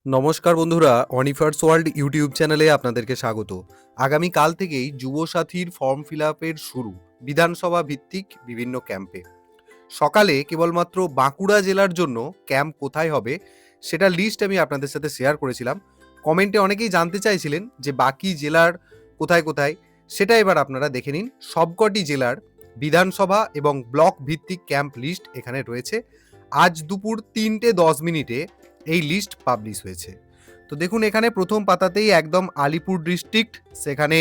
নমস্কার বন্ধুরা, অনিফার্স world YouTube চ্যানেলে আপনাদেরকে স্বাগত। আগামী কাল থেকেই যুবসাথীর ফর্ম ফিল আপের শুরু বিধানসভা ভিত্তিক বিভিন্ন ক্যাম্পে। সকালে কেবলমাত্র বাঁকুড়া জেলার জন্য ক্যাম্প কোথায় হবে সেটা লিস্ট আমি আপনাদের সাথে শেয়ার করেছিলাম। কমেন্টে অনেকেই জানতে চাইছিলেন যে বাকি জেলার কোথায় কোথায়, সেটা এবার আপনারা দেখে নিন। সবকটি জেলার বিধানসভা এবং ব্লক ভিত্তিক ক্যাম্প লিস্ট এখানে রয়েছে। আজ দুপুর 3:10 এই লিস্ট পাবলিশ হয়েছে। তো দেখুন, এখানে প্রথম পাতাতেই একদম আলিপুর ডিস্ট্রিক্ট, সেখানে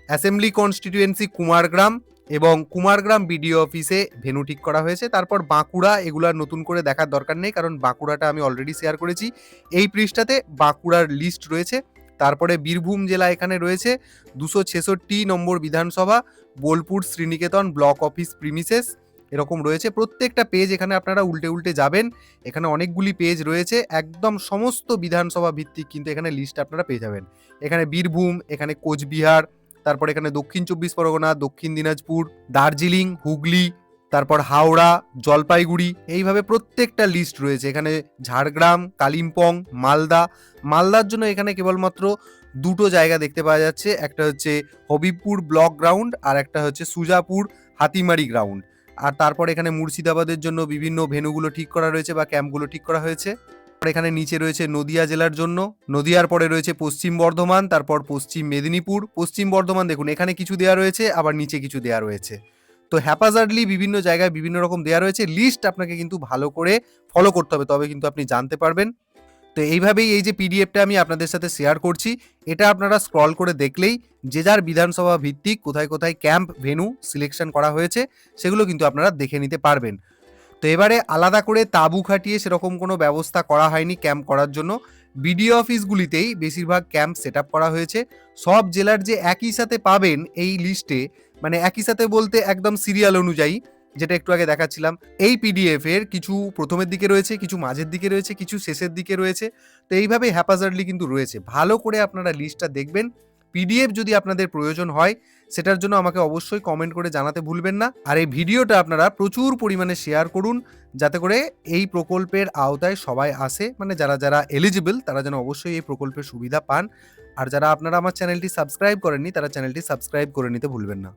অ্যাসেম্বলি কনস্টিটিউয়েন্সি কুমারগ্রাম এবং কুমারগ্রাম বিডিও অফিসে ভেন্যু ঠিক করা হয়েছে। তারপর বাঁকুড়া, এগুলো আর নতুন করে দেখার দরকার নেই, কারণ বাঁকুড়াটা আমি অলরেডি শেয়ার করেছি। এই পৃষ্ঠাতে বাঁকুড়ার লিস্ট রয়েছে। তারপরে বীরভূম জেলা এখানে রয়েছে, 266 নম্বর বিধানসভা, Bolpur Sriniketan block office premises, এরকম রয়েছে। প্রত্যেকটা পেজ এখানে আপনারা উল্টে উল্টে যাবেন, এখানে অনেকগুলি পেজ রয়েছে, একদম সমস্ত বিধানসভা ভিত্তিক কিন্তু এখানে লিস্ট আপনারা পেয়ে যাবেন। এখানে বীরভূম, এখানে কোচবিহার, তারপর এখানে দক্ষিণ 24 পরগনা, দক্ষিণ দিনাজপুর, দার্জিলিং, হুগলি, তারপর হাওড়া, জলপাইগুড়ি, এইভাবে প্রত্যেকটা লিস্ট রয়েছে। এখানে ঝাড়গ্রাম, কালিম্পং, মালদার জন্য এখানে কেবলমাত্র দুটো জায়গা দেখতে পাওয়া যাচ্ছে, একটা হচ্ছে হবিবপুর ব্লক গ্রাউন্ড আর একটা হচ্ছে সুজাপুর হাতিমারি গ্রাউন্ড। আর তারপর এখানে মুর্শিদাবাদের জন্য বিভিন্ন ভেন্যুগুলো ঠিক করা রয়েছে বা ক্যাম্পগুলো ঠিক করা হয়েছে। আর এখানে নিচে রয়েছে নদিয়া জেলার জন্য, নদিয়ার পরে রয়েছে পশ্চিম বর্ধমান, তারপর পশ্চিম মেদিনীপুর। পশ্চিম বর্ধমান দেখুন, এখানে কিছু দেওয়া রয়েছে, আবার নিচে কিছু দেওয়া রয়েছে। তো হ্যাপাজার্ডলি বিভিন্ন জায়গায় বিভিন্ন রকম দেওয়া রয়েছে। লিস্ট আপনাকে কিন্তু ভালো করে ফলো করতে হবে, তবে কিন্তু আপনি জানতে পারবেন। তো এইভাবেই এই যে পিডিএফটা আমি আপনাদের সাথে শেয়ার করছি, এটা আপনারা স্ক্রল করে দেখলেই যে যার বিধানসভা ভিত্তিক কোথায় কোথায় ক্যাম্প ভেন্যু সিলেকশন করা হয়েছে সেগুলো কিন্তু আপনারা দেখে নিতে পারবেন। তো এবারে আলাদা করে তাঁবু খাটিয়ে সেরকম কোনো ব্যবস্থা করা হয়নি ক্যাম্প করার জন্য। বিডিও অফিসগুলিতেই বেশিরভাগ ক্যাম্প সেট আপ করা হয়েছে। সব জেলার যে একই সাথে পাবেন এই লিস্টে, মানে একই সাথে বলতে একদম সিরিয়াল অনুযায়ী, যেটা একটু আগে দেখাচ্ছিলাম। এই পিডিএফ এর কিছু প্রথমের দিকে রয়েছে, কিছু মাঝের দিকে রয়েছে, কিছু শেষের দিকে রয়েছে। তো এইভাবে হ্যাপাজার্ডলি কিন্তু রয়েছে। ভালো করে আপনারা লিস্টটা দেখবেন। পিডিএফ যদি আপনাদের প্রয়োজন হয় সেটার জন্য আমাকে অবশ্যই কমেন্ট করে জানাতে ভুলবেন না। আর এই ভিডিওটা আপনারা প্রচুর পরিমাণে শেয়ার করুন, যাতে করে এই প্রকল্পের আওতায় সবাই আসে, মানে যারা যারা এলিজিবল তারা যেন অবশ্যই এই প্রকল্পের সুবিধা পান। আর যারা আপনারা আমার চ্যানেলটি সাবস্ক্রাইব করেননি তারা চ্যানেলটি সাবস্ক্রাইব করে নিতে ভুলবেন না।